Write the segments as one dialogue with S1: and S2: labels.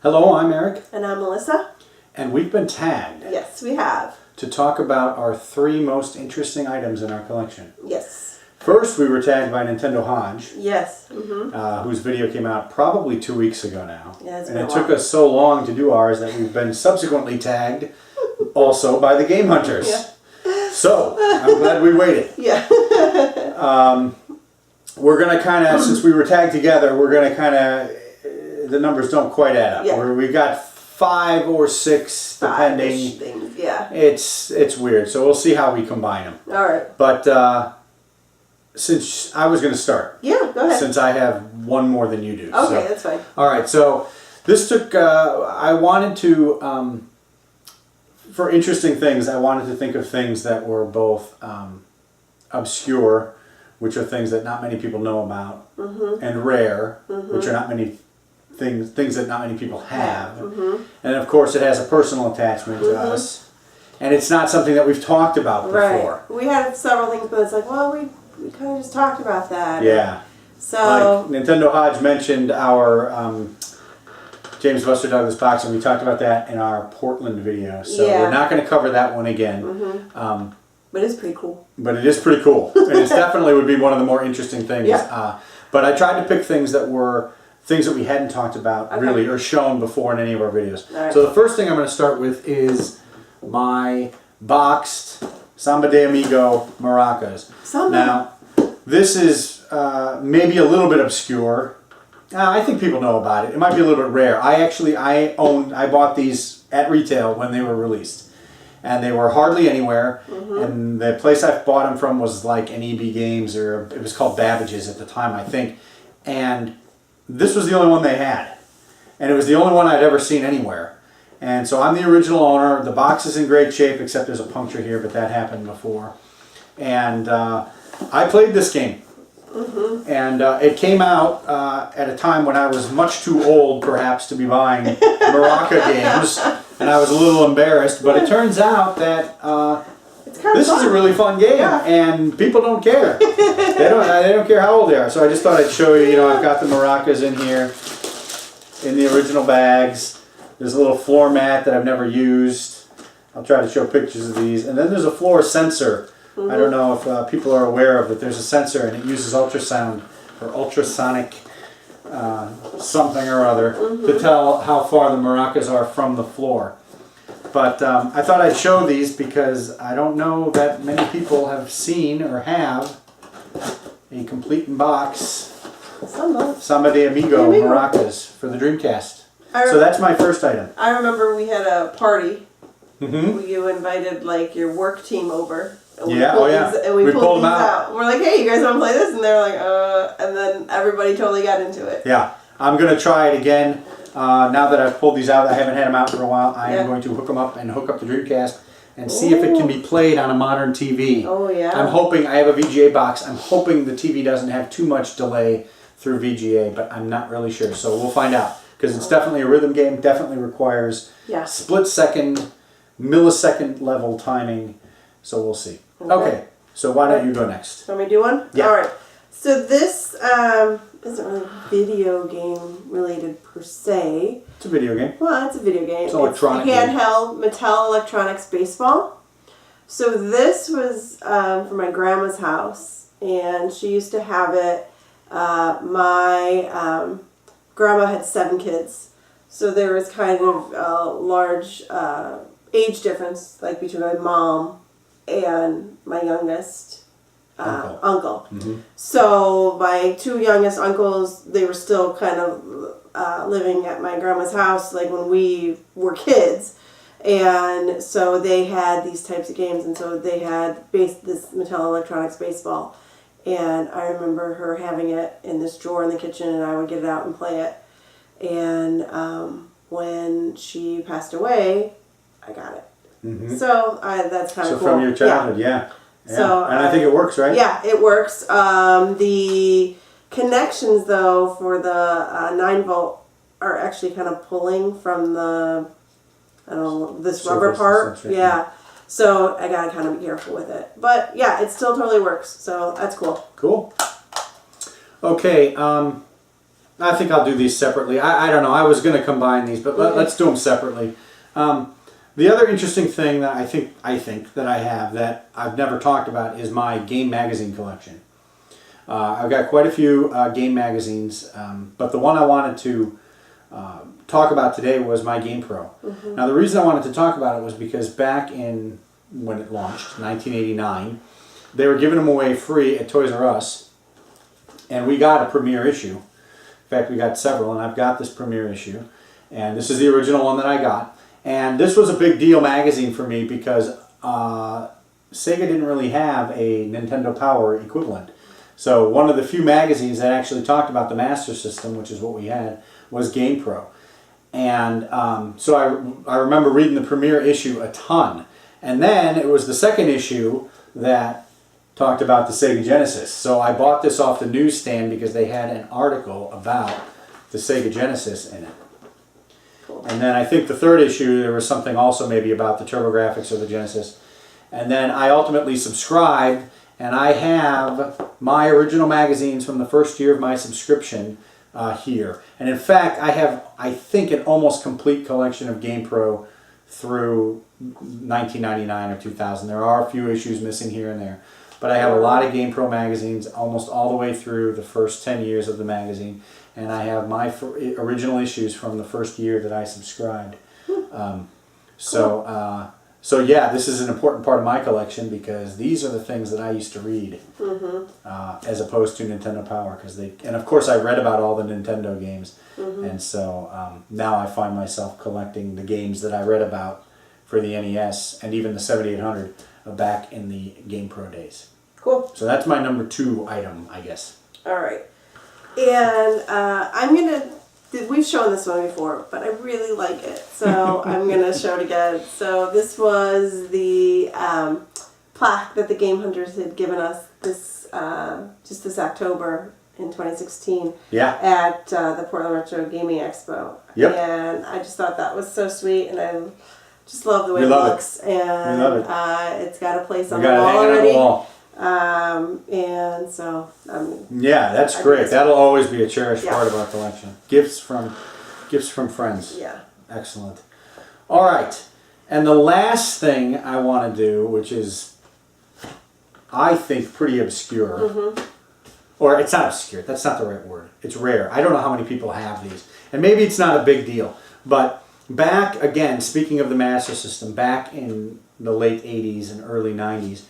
S1: Hello, I'm Eric.
S2: And I'm Melissa.
S1: And we've been tagged.
S2: Yes, we have.
S1: To talk about our 3 most interesting items in our collection.
S2: Yes.
S1: First, we were tagged by Nintendo Hodge.
S2: Yes.
S1: Whose video came out probably 2 weeks ago now.
S2: Yeah, it's
S1: and
S2: been
S1: it
S2: a
S1: took
S2: while.
S1: us so long to do ours that we've been subsequently tagged also by the Game Hunters.
S2: Yeah.
S1: So, I'm glad we waited.
S2: Yeah.
S1: We're going to kind of, since we were tagged together, we're going to kind of, the numbers don't quite add up.
S2: Yeah.
S1: We've got 5 or 6, depending.
S2: 5-ish things, yeah.
S1: It's weird, so we'll see how we combine them.
S2: All right.
S1: But since I was going to start.
S2: Yeah, go ahead.
S1: Since I have one more than you do.
S2: Okay, that's fine.
S1: All right, so this took, I wanted to, for interesting things, I wanted to think of things that were both obscure, which are things that not many people know about, and rare, which are not many things that not many people have. And of course it has a personal attachment to us. And it's not something that we've talked about before.
S2: Right. We had several things, but it's like, well, we kind of just talked about that.
S1: Yeah.
S2: So.
S1: Like Nintendo Hodge mentioned our James Buster Douglas box, and we talked about that in our Portland video. So
S2: Yeah.
S1: we're not going to cover that one again.
S2: But it's pretty cool.
S1: But it is pretty cool. And it definitely would be one of the more interesting things.
S2: Yeah.
S1: But I tried to pick things that were things that we hadn't talked about really or shown before in any of our videos.
S2: Right.
S1: So the first thing I'm going to start with is my boxed Samba de Amigo maracas.
S2: Samba.
S1: Now, this is maybe a little bit obscure. I think people know about it. It might be a little bit rare. I bought these at retail when they were released. And they were hardly anywhere. And the place I bought them from was like an EB Games, or it was called Babbage's at the time, I think. And this was the only one they had. And it was the only one I'd ever seen anywhere. And so I'm the original owner. The box is in great shape, except there's a puncture here, but that happened before. And I played this game. And it came out at a time when I was much too old, perhaps, to be buying Maraca games. And I was a little embarrassed. But it turns out that this is a really fun game.
S2: Yeah.
S1: And people don't care. They don't care how old they are. So I just thought I'd show you, I've got the maracas in here in the original bags. There's a little floor mat that I've never used. I'll try to show pictures of these. And then there's a floor sensor. I don't know if people are aware of it. There's a sensor and it uses ultrasound or ultrasonic something or other to tell how far the maracas are from the floor. But I thought I'd show these because I don't know that many people have seen or have a complete in box Samba de Amigo maracas for the Dreamcast. So that's my first item.
S2: I remember we had a party. You invited like your work team over. And
S1: Yeah,
S2: and we pulled
S1: them
S2: these out. We're like, hey, you guys want to play this? And they're like, and then everybody totally got into it.
S1: Yeah, I'm going to try it again. Now that I've pulled these out, I haven't had them out for a while. I am going to hook them up and hook up the Dreamcast and see if it can be played on a modern TV.
S2: Oh, yeah.
S1: I'm hoping, I have a VGA box. I'm hoping the TV doesn't have too much delay through VGA, but I'm not really sure. So we'll find out. Because it's definitely a rhythm game, definitely requires split second, millisecond level timing. So we'll see. Okay, so why don't you go next?
S2: Want me to do one?
S1: Yeah.
S2: All right. So this isn't really video game related per se.
S1: It's a video game.
S2: Well, it's a video game.
S1: It's electronic
S2: It's handheld Mattel Electronics baseball. So this was from my grandma's house, and she used to have it. My grandma had 7 kids, so there was kind of a large age difference, like between my mom and my youngest uncle. So my 2 youngest uncles, they were still kind of living at my grandma's house, like when we were kids, and so they had these types of games, and so they had this Mattel Electronics baseball. And I remember her having it in this drawer in the kitchen, and I would get it out and play it. And when she passed away, I got it. So that's kind of cool.
S1: So from your childhood, yeah. So and I think it works, right?
S2: Yeah, it works. The connections, though, for the 9-volt are actually kind of pulling from the, I don't know, this rubber part. Yeah. So I gotta kind of be careful with it. But yeah, it still totally works. So that's cool.
S1: Cool. Okay, I think I'll do these separately. I don't know. I was going to combine these, but let's do them separately. The other interesting thing that I think that I have that I've never talked about is my game magazine collection. I've got quite a few game magazines, but the one I wanted to talk about today was my Game Pro. Now, the reason I wanted to talk about it was because back in, when it launched, 1989, they were giving them away free at Toys R Us, and we got a premiere issue. In fact, we got several, and I've got this premiere issue, and this is the original one that I got. And this was a big deal magazine for me because Sega didn't really have a Nintendo Power equivalent. So one of the few magazines that actually talked about the Master System, which is what we had, was Game Pro. And so I remember reading the premiere issue a ton. And then it was the second issue that talked about the Sega Genesis. So I bought this off the newsstand because they had an article about the Sega Genesis in it.
S2: Cool.
S1: And then I think the third issue, there was something also maybe about the TurboGrafx of the Genesis. And then I ultimately subscribed, and I have my original magazines from the first year of my subscription here. And in fact, I have, I think, an almost complete collection of Game Pro through 1999 or 2000. There are a few issues missing here and there. But I have a lot of Game Pro magazines almost all the way through the first 10 years of the magazine. And I have my original issues from the first year that I subscribed. So yeah, this is an important part of my collection because these are the things that I used to read as opposed to Nintendo Power. And of course I read about all the Nintendo games. And so now I find myself collecting the games that I read about for the NES and even the 7800 back in the Game Pro days.
S2: Cool.
S1: So that's my number 2 item, I guess.
S2: All right. And I'm going to, we've shown this one before, but I really like it. So I'm going to show it again. So this was the plaque that the Game Hunters had given us this just this October in 2016 at the Portland Retro Gaming Expo.
S1: Yep.
S2: And I just thought that was so sweet, and I just love the way it looks. And
S1: we love it.
S2: It's got a place on the wall already.
S1: On the wall.
S2: And so
S1: yeah, that's great. That'll always be a cherished part of our collection. Gifts from friends.
S2: Yeah.
S1: Excellent. All right. And the last thing I want to do, which is I think pretty obscure. Or it's not obscure. That's not the right word. It's rare. I don't know how many people have these. And maybe it's not a big deal, but back again, speaking of the Master System, back in the late 80s and early 90s,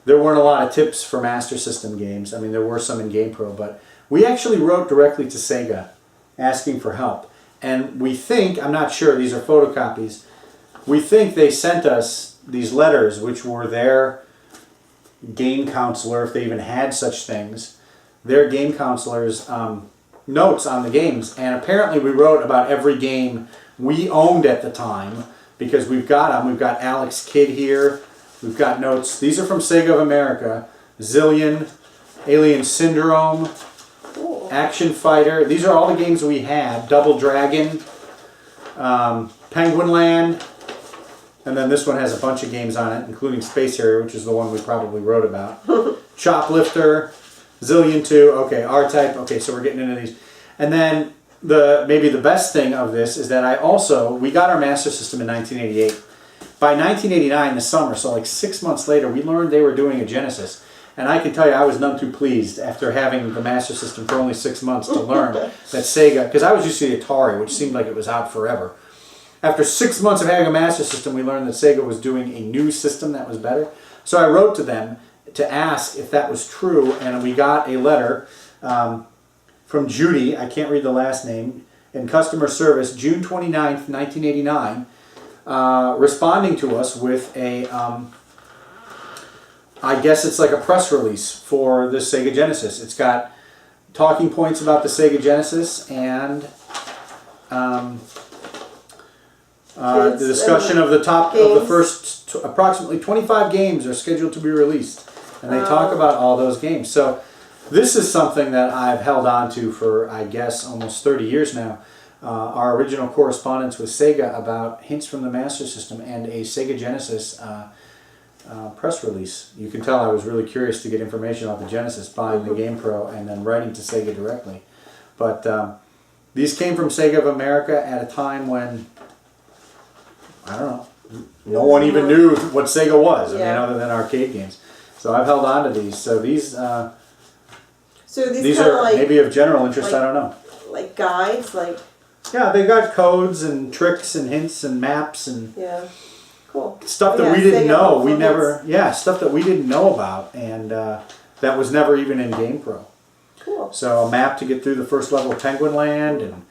S1: there weren't a lot of tips for Master System games. I mean, there were some in Game Pro, but we actually wrote directly to Sega asking for help. And we think, I'm not sure, these are photocopies, we think they sent us these letters, which were their game counselor, if they even had such things, their game counselor's notes on the games. And apparently we wrote about every game we owned at the time, because we've got them. We've got Alex Kidd here. We've got notes. These are from Sega of America. Zillion, Alien Syndrome, Action Fighter. These are all the games we had. Double Dragon, Penguin Land, and then this one has a bunch of games on it, including Space Harrier, which is the one we probably wrote about. Choplifter, Zillion 2, okay, R-Type, okay, so we're getting into these. And then maybe the best thing of this is that we got our Master System in 1988. By 1989, the summer, so like 6 months later, we learned they were doing a Genesis. And I can tell you, I was none too pleased after having the Master System for only 6 months to learn that Sega, because I was used to the Atari, which seemed like it was out forever. After 6 months of having a Master System, we learned that Sega was doing a new system that was better. So I wrote to them to ask if that was true, and we got a letter from Judy, I can't read the last name, in customer service, June 29th, 1989, responding to us with a, I guess it's like a press release for the Sega Genesis. It's got talking points about the Sega Genesis and the discussion of the top of the first approximately 25 games are scheduled to be released. And they talk about all those games. So this is something that I've held on to for, I guess, almost 30 years now. Our original correspondence with Sega about hints from the Master System and a Sega Genesis press release. You can tell I was really curious to get information about the Genesis, buying the Game Pro, and then writing to Sega directly. But these came from Sega of America at a time when, I don't know, no one even knew what Sega was, I mean, other than arcade games. So I've held on to these. So these are like, maybe of general interest, I don't know.
S2: Like guides, like...
S1: Yeah, they got codes and tricks and hints and maps and...
S2: Yeah. Cool.
S1: Stuff that we didn't know. We never... Yeah, stuff that we didn't know about, and that was never even in Game Pro.
S2: Cool.
S1: So a map to get through the first level of Penguin Land, and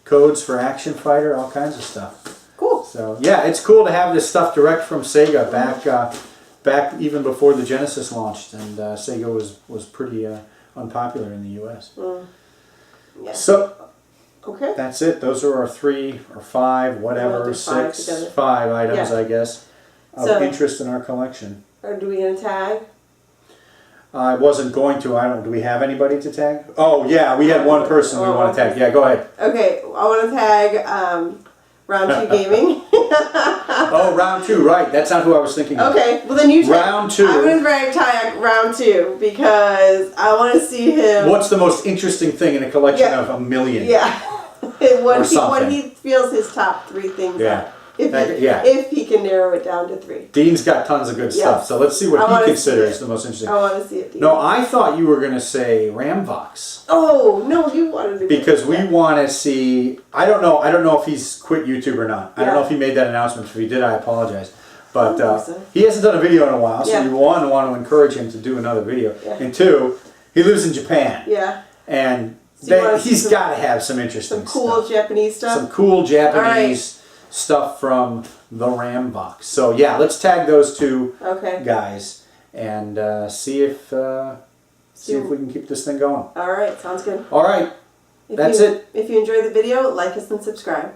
S1: codes for Action Fighter, all kinds of stuff.
S2: Cool.
S1: So yeah, it's cool to have this stuff direct from Sega back even before the Genesis launched, and Sega was pretty unpopular in the U.S.
S2: Yeah.
S1: So
S2: okay.
S1: That's it. Those are our 3 or 5, whatever, 5 items, I guess, of interest in our collection.
S2: Or do we gonna tag?
S1: I wasn't going to. Do we have anybody to tag? Oh yeah, we had one person we want to tag. Yeah, go ahead.
S2: Okay, I want to tag Round 2 Gaming.
S1: Oh, Round 2, right. That's not who I was thinking of.
S2: Okay, well then you tag.
S1: Round 2.
S2: I'm going to tag Round 2 because I want to see him.
S1: What's the most interesting thing in a collection of a million?
S2: Yeah. What he feels his top 3 things are. If he can narrow it down to 3.
S1: Dean's got tons of good stuff, so let's see what he considers the most interesting.
S2: I want to see it, Dean.
S1: No, I thought you were going to say Ramvox.
S2: Oh, no, you wanted to.
S1: Because we want to see... I don't know if he's quit YouTube or not. I don't know if he made that announcement. If he did, I apologize. But he hasn't done a video in a while, so we want to encourage him to do another video. Yeah. And 2, he lives in Japan.
S2: Yeah.
S1: And he's got to have some interesting stuff.
S2: Some cool Japanese stuff?
S1: Some cool Japanese stuff from the Ramvox. So yeah, let's tag those 2 guys and see if we can keep this thing going.
S2: All right, sounds good.
S1: All right, that's it.
S2: If you enjoyed the video, like us and subscribe.